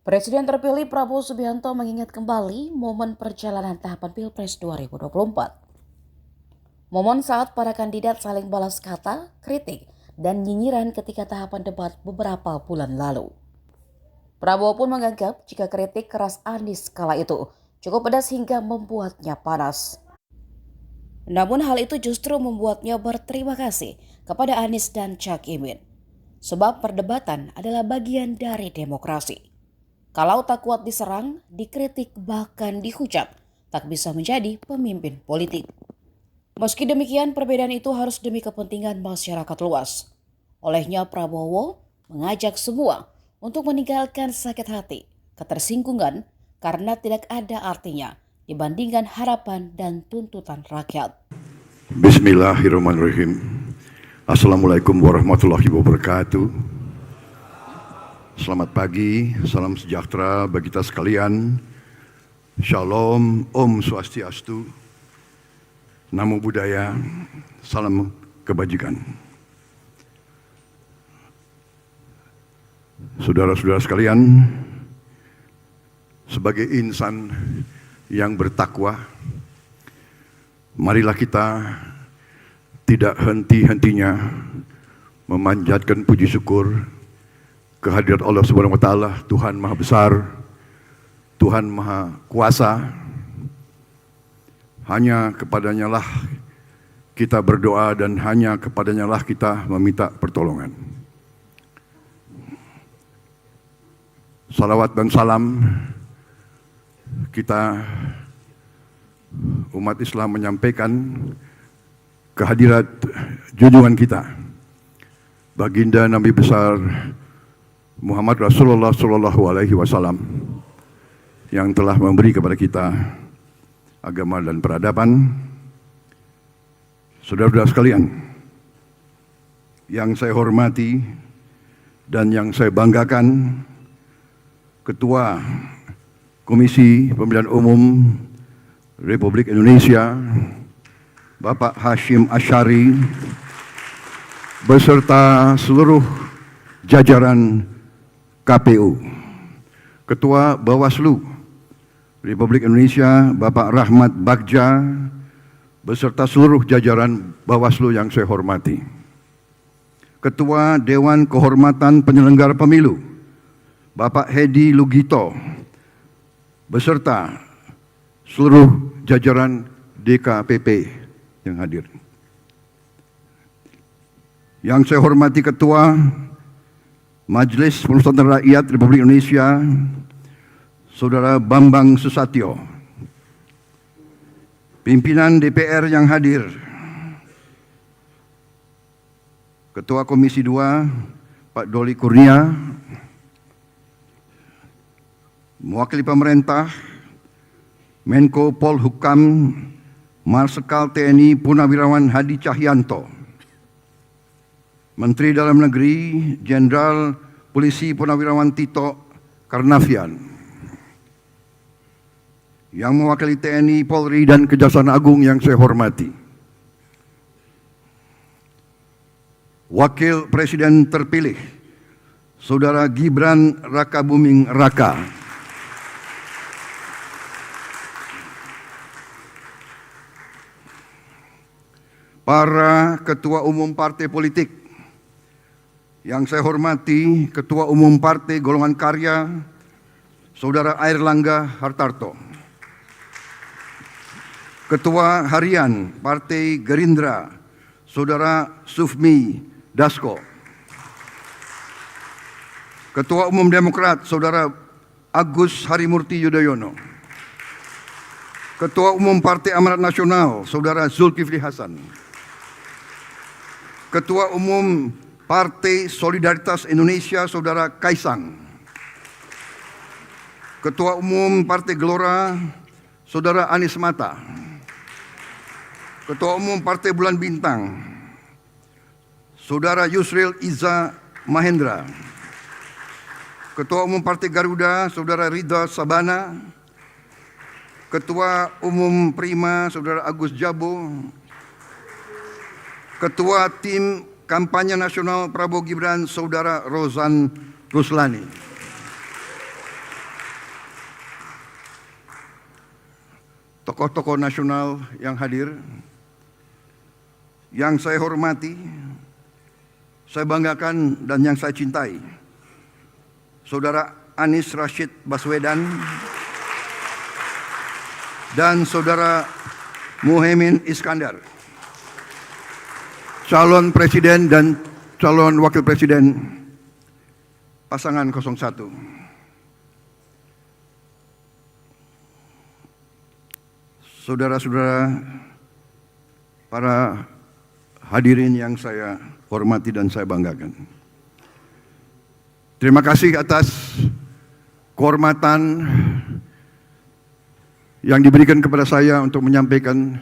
Presiden terpilih Prabowo Subianto mengingat kembali momen perjalanan tahapan Pilpres 2024. Momen saat para kandidat saling balas kata, kritik, dan nyinyiran ketika tahapan debat beberapa bulan lalu. Prabowo pun menganggap jika kritik keras Anies kala itu cukup pedas hingga membuatnya panas. Namun hal itu justru membuatnya berterima kasih kepada Anies dan Cak Imin. Sebab perdebatan adalah bagian dari demokrasi. Kalau tak kuat diserang, dikritik, bahkan dihujat, tak bisa menjadi pemimpin politik. Meski demikian, perbedaan itu harus demi kepentingan masyarakat luas. Olehnya Prabowo mengajak semua untuk meninggalkan sakit hati, ketersinggungan, karena tidak ada artinya dibandingkan harapan dan tuntutan rakyat. Bismillahirrahmanirrahim. Assalamualaikum warahmatullahi wabarakatuh. Selamat pagi, salam sejahtera bagi kita sekalian. Shalom, Om Swastiastu, Namo Buddhaya, salam kebajikan. Saudara-saudara sekalian, sebagai insan yang bertakwa, marilah kita tidak henti-hentinya memanjatkan puji syukur kehadirat Allah Subhanahu wa taala, Tuhan Maha Besar, Tuhan Maha Kuasa. Hanya kepadanya lah kita berdoa dan hanya kepadanya lah kita meminta pertolongan. Salawat dan salam kita umat Islam menyampaikan kehadirat junjungan kita, Baginda Nabi besar Muhammad Rasulullah SAW yang telah memberi kepada kita agama dan peradaban. Saudara-saudara sekalian, yang saya hormati dan yang saya banggakan, Ketua Komisi Pemilihan Umum Republik Indonesia, Bapak Hashim Asyari, beserta seluruh jajaran KPU, Ketua Bawaslu Republik Indonesia, Bapak Rahmat Bagja, beserta seluruh jajaran Bawaslu yang saya hormati, Ketua Dewan Kehormatan Penyelenggara Pemilu, Bapak Hedi Lugito, beserta seluruh jajaran DKPP yang hadir. Yang saya hormati Ketua Majelis Permusyawaratan Rakyat Republik Indonesia, Saudara Bambang Susatyo, pimpinan DPR yang hadir, Ketua Komisi 2 Pak Doli Kurnia, mewakili pemerintah, Menko Polhukam Marsikal TNI Purnawirawan Hadi Cahyanto, Menteri Dalam Negeri Jenderal Polisi Purnawirawan Tito Karnavian, yang mewakili TNI, Polri, dan Kejaksaan Agung yang saya hormati, Wakil Presiden terpilih Saudara Gibran Rakabuming Raka, para Ketua Umum Partai Politik yang saya hormati, Ketua Umum Partai Golongan Karya, Saudara Airlangga Hartarto, Ketua Harian Partai Gerindra, Saudara Sufmi Dasko, Ketua Umum Demokrat, Saudara Agus Harimurti Yudhoyono, Ketua Umum Partai Amanat Nasional, Saudara Zulkifli Hasan, Ketua Umum Partai Solidaritas Indonesia, Saudara Kaisang, Ketua Umum Partai Gelora, Saudara Anies Mata, Ketua Umum Partai Bulan Bintang, Saudara Yusril Iza Mahendra, Ketua Umum Partai Garuda, Saudara Ridha Sabana, Ketua Umum Prima, Saudara Agus Jabo, Ketua Tim Kampanye Nasional Prabowo Gibran, Saudara Rozan Ruslani, tokoh-tokoh nasional yang hadir, yang saya hormati, saya banggakan dan yang saya cintai, Saudara Anies Rashid Baswedan dan Saudara Muhaimin Iskandar, calon presiden dan calon wakil presiden pasangan 01. Saudara-saudara, para hadirin yang saya hormati dan saya banggakan. Terima kasih atas kehormatan yang diberikan kepada saya untuk menyampaikan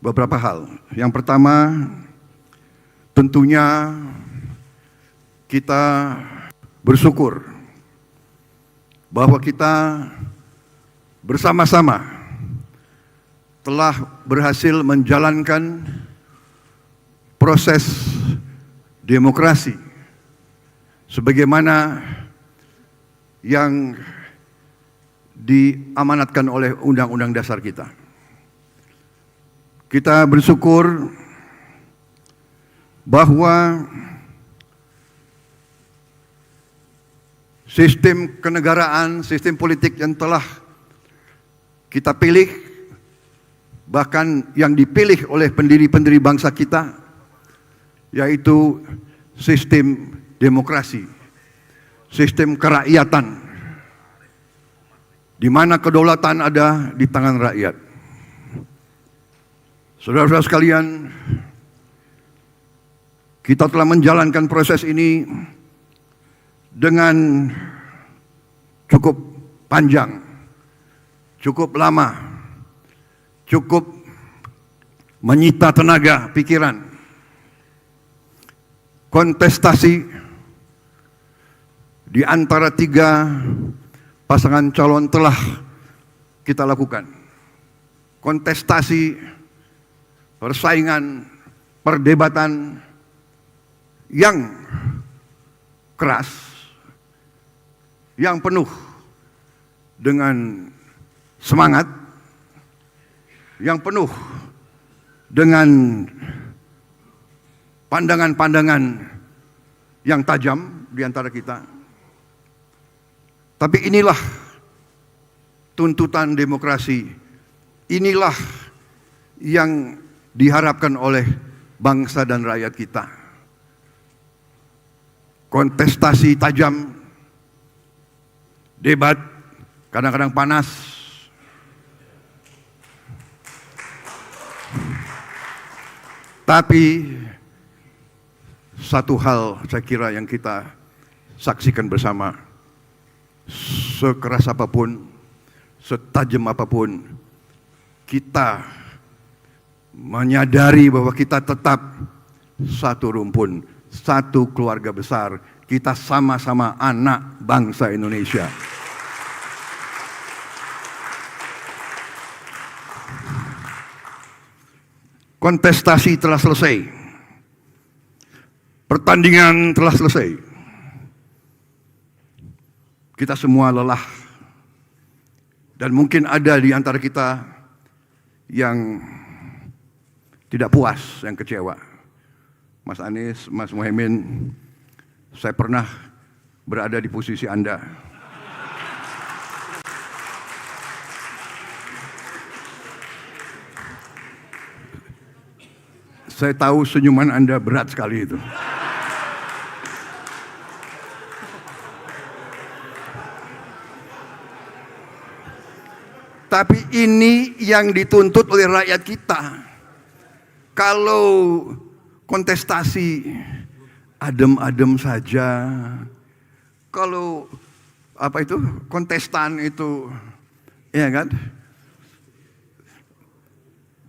beberapa hal. Yang pertama, tentunya kita bersyukur bahwa kita bersama-sama telah berhasil menjalankan proses demokrasi sebagaimana yang diamanatkan oleh Undang-Undang Dasar kita. Kita bersyukur bahwa sistem kenegaraan, sistem politik yang telah kita pilih, bahkan yang dipilih oleh pendiri-pendiri bangsa kita, yaitu sistem demokrasi, sistem kerakyatan, di mana kedaulatan ada di tangan rakyat. Saudara-saudara sekalian, kita telah menjalankan proses ini dengan cukup panjang, cukup lama, cukup menyita tenaga, pikiran. Kontestasi di antara 3 pasangan calon telah kita lakukan. Kontestasi, persaingan, perdebatan yang keras, yang penuh dengan semangat, yang penuh dengan pandangan-pandangan yang tajam di antara kita. Tapi inilah tuntutan demokrasi, inilah yang diharapkan oleh bangsa dan rakyat kita. Kontestasi tajam, debat kadang-kadang panas, tapi satu hal saya kira yang kita saksikan bersama, sekeras apapun, setajam apapun, kita menyadari bahwa kita tetap satu rumpun, satu keluarga besar. Kita sama-sama anak bangsa Indonesia. Kontestasi telah selesai. Pertandingan telah selesai. Kita semua lelah. Dan mungkin ada di antara kita yang tidak puas, yang kecewa. Mas Anies, Mas Muhaimin, saya pernah berada di posisi Anda. Saya tahu senyuman Anda berat sekali itu. Tapi ini yang dituntut oleh rakyat kita. Kalau kontestasi adem-adem saja, kalau kontestan itu, ya kan,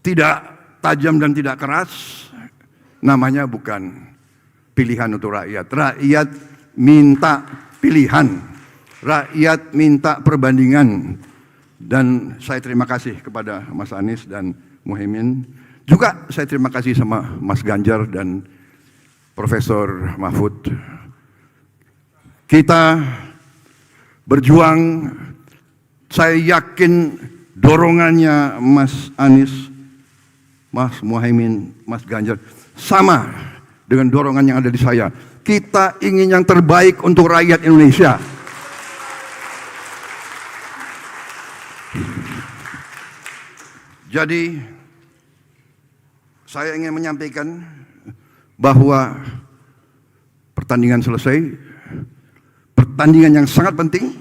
tidak tajam dan tidak keras, namanya bukan pilihan untuk rakyat. Rakyat minta pilihan, rakyat minta perbandingan. Dan saya terima kasih kepada Mas Anies dan Muhaimin. Juga saya terima kasih sama Mas Ganjar dan Profesor Mahfud. Kita berjuang, saya yakin dorongannya Mas Anies, Mas Muhaimin, Mas Ganjar sama dengan dorongan yang ada di saya. Kita ingin yang terbaik untuk rakyat Indonesia. Jadi saya ingin menyampaikan bahwa pertandingan selesai, pertandingan yang sangat penting,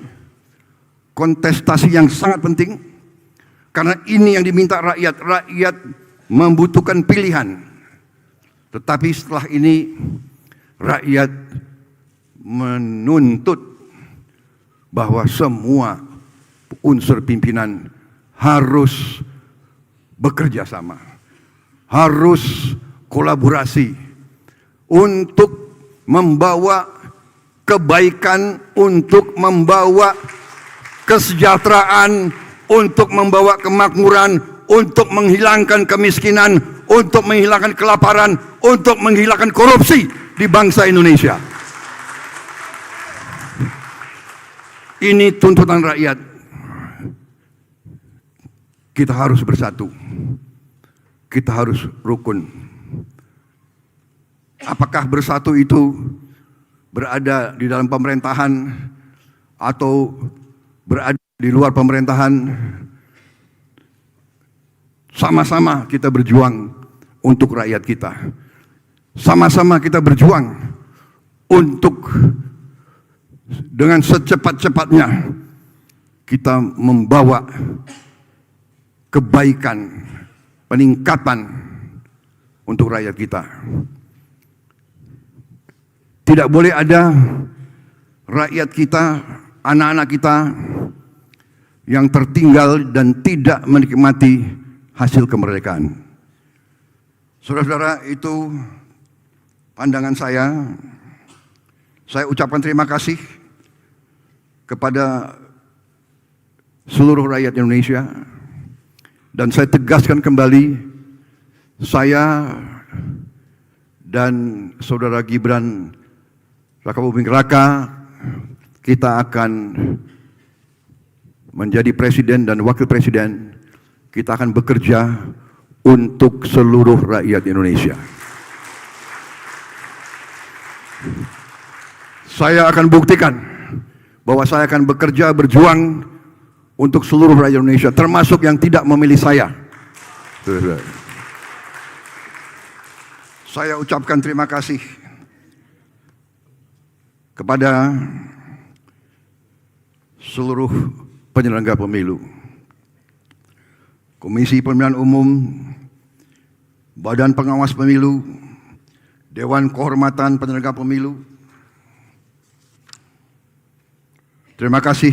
kontestasi yang sangat penting, karena ini yang diminta rakyat. Rakyat membutuhkan pilihan. Tetapi setelah ini rakyat menuntut bahwa semua unsur pimpinan harus bekerja sama, harus kolaborasi untuk membawa kebaikan, untuk membawa kesejahteraan, untuk membawa kemakmuran, untuk menghilangkan kemiskinan, untuk menghilangkan kelaparan, untuk menghilangkan korupsi di bangsa Indonesia. Ini tuntutan rakyat. Kita harus bersatu. Kita harus rukun. Apakah bersatu itu berada di dalam pemerintahan atau berada di luar pemerintahan? Sama-sama kita berjuang untuk rakyat kita. Sama-sama kita berjuang untuk dengan secepat-cepatnya kita membawa kebaikan, peningkatan untuk rakyat kita. Tidak boleh ada rakyat kita, anak-anak kita yang tertinggal dan tidak menikmati hasil kemerdekaan. Saudara-saudara, itu pandangan saya. Saya ucapkan terima kasih kepada seluruh rakyat Indonesia. Dan saya tegaskan kembali, saya dan saudara Gibran Rakabuming Raka, kita akan menjadi presiden dan wakil presiden. Kita akan bekerja untuk seluruh rakyat Indonesia. Saya akan buktikan bahwa saya akan bekerja, berjuang untuk seluruh rakyat Indonesia, termasuk yang tidak memilih saya. Saya ucapkan terima kasih kepada seluruh penyelenggara pemilu, Komisi Pemilihan Umum, Badan Pengawas Pemilu, Dewan Kehormatan Penyelenggara Pemilu. Terima kasih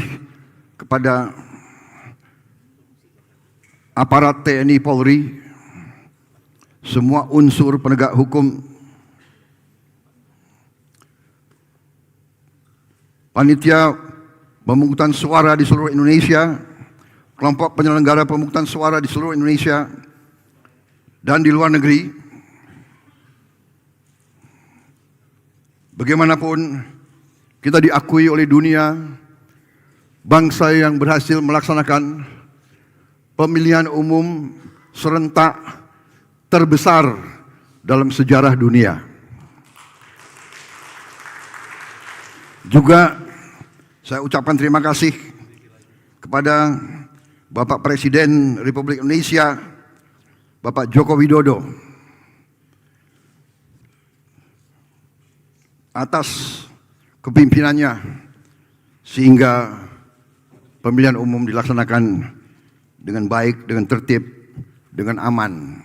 kepada aparat TNI Polri, semua unsur penegak hukum, panitia pemungutan suara di seluruh Indonesia, kelompok penyelenggara pemungutan suara di seluruh Indonesia dan di luar negeri. Bagaimanapun kita diakui oleh dunia, bangsa yang berhasil melaksanakan pemilihan umum serentak terbesar dalam sejarah dunia. Juga saya ucapkan terima kasih kepada Bapak Presiden Republik Indonesia, Bapak Joko Widodo, atas kepimpinannya sehingga pemilihan umum dilaksanakan dengan baik, dengan tertib, dengan aman.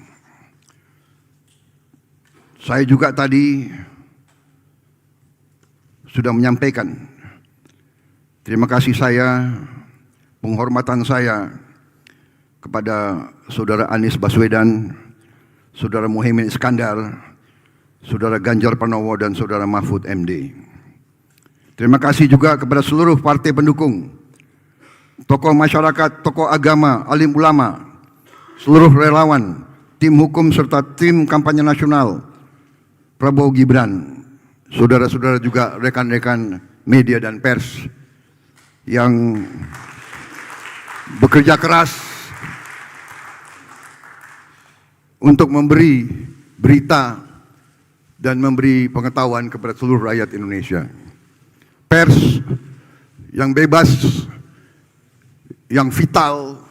Saya juga tadi sudah menyampaikan terima kasih saya, penghormatan saya kepada Saudara Anies Baswedan, Saudara Muhaimin Iskandar, Saudara Ganjar Pranowo, dan Saudara Mahfud MD. Terima kasih juga kepada seluruh partai pendukung, tokoh masyarakat, tokoh agama, alim ulama, seluruh relawan, tim hukum serta tim kampanye nasional Prabowo Gibran, saudara-saudara juga rekan-rekan media dan pers yang bekerja keras untuk memberi berita dan memberi pengetahuan kepada seluruh rakyat Indonesia. Pers yang bebas, yang vital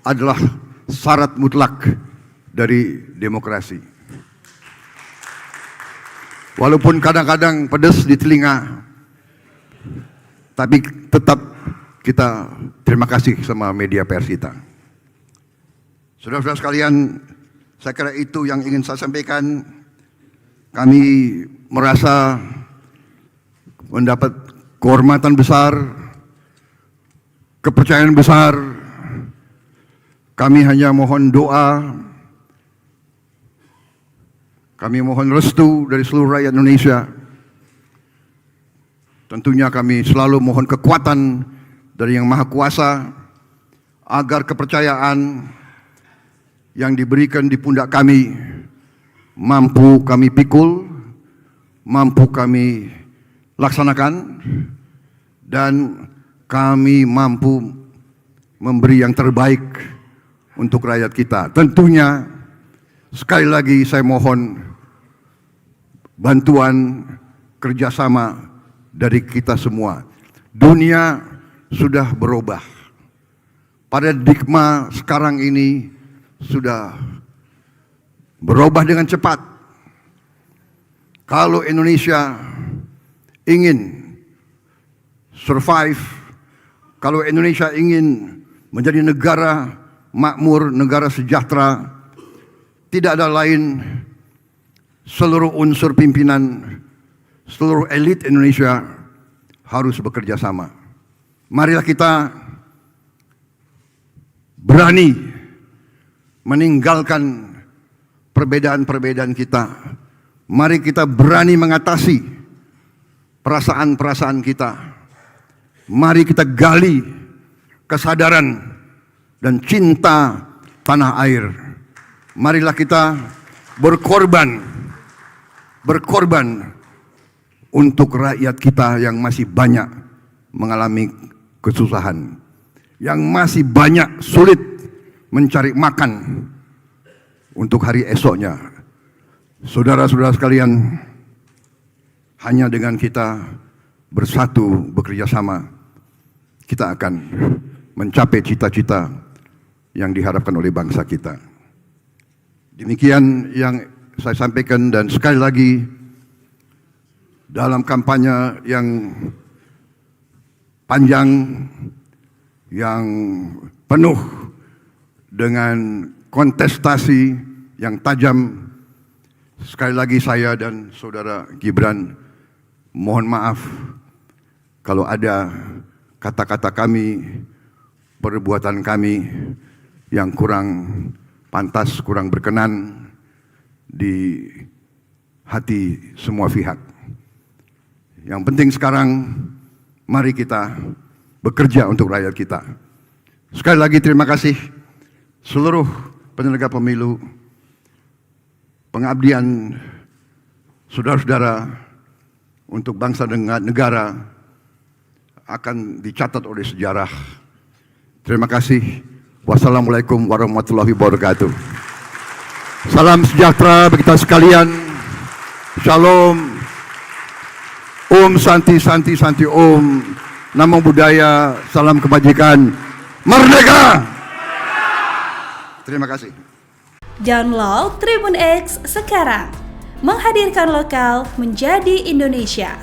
adalah syarat mutlak dari demokrasi. Walaupun kadang-kadang pedas di telinga, tapi tetap kita terima kasih sama media pers kita. Saudara-saudara sekalian, saya kira itu yang ingin saya sampaikan. Kami merasa mendapat kehormatan besar, kepercayaan besar. Kami hanya mohon doa, kami mohon restu dari seluruh rakyat Indonesia. Tentunya kami selalu mohon kekuatan dari Yang Maha Kuasa agar kepercayaan yang diberikan di pundak kami mampu kami pikul, mampu kami laksanakan, dan kami mampu memberi yang terbaik untuk rakyat kita. Tentunya sekali lagi saya mohon bantuan kerjasama dari kita semua. Dunia sudah berubah. Paradigma sekarang ini sudah berubah dengan cepat. Kalau Indonesia ingin survive, kalau Indonesia ingin menjadi negara makmur, negara sejahtera, tidak ada lain seluruh unsur pimpinan, seluruh elit Indonesia harus bekerja sama. Marilah kita berani meninggalkan perbedaan-perbedaan kita. Mari kita berani mengatasi perasaan-perasaan kita. Mari kita gali kesadaran dan cinta tanah air. Marilah kita berkorban untuk rakyat kita yang masih banyak mengalami kesusahan, yang masih banyak sulit mencari makan untuk hari esoknya. Saudara-saudara sekalian, hanya dengan kita bersatu bekerja sama, kita akan mencapai cita-cita yang diharapkan oleh bangsa kita. Demikian yang saya sampaikan, dan sekali lagi dalam kampanye yang panjang, yang penuh dengan kontestasi yang tajam, sekali lagi saya dan saudara Gibran mohon maaf kalau ada kata-kata kami, perbuatan kami yang kurang pantas, kurang berkenan di hati semua pihak. Yang penting sekarang, mari kita bekerja untuk rakyat kita. Sekali lagi terima kasih seluruh penyelenggara pemilu, pengabdian saudara-saudara untuk bangsa dan negara akan dicatat oleh sejarah. Terima kasih. Wassalamualaikum warahmatullahi wabarakatuh. Salam sejahtera bagi kita sekalian. Shalom. Om Santi Santi Santi Om. Namo Buddhaya. Salam kebajikan. Merdeka! Terima kasih. Download Tribun X sekarang. Menghadirkan lokal menjadi Indonesia.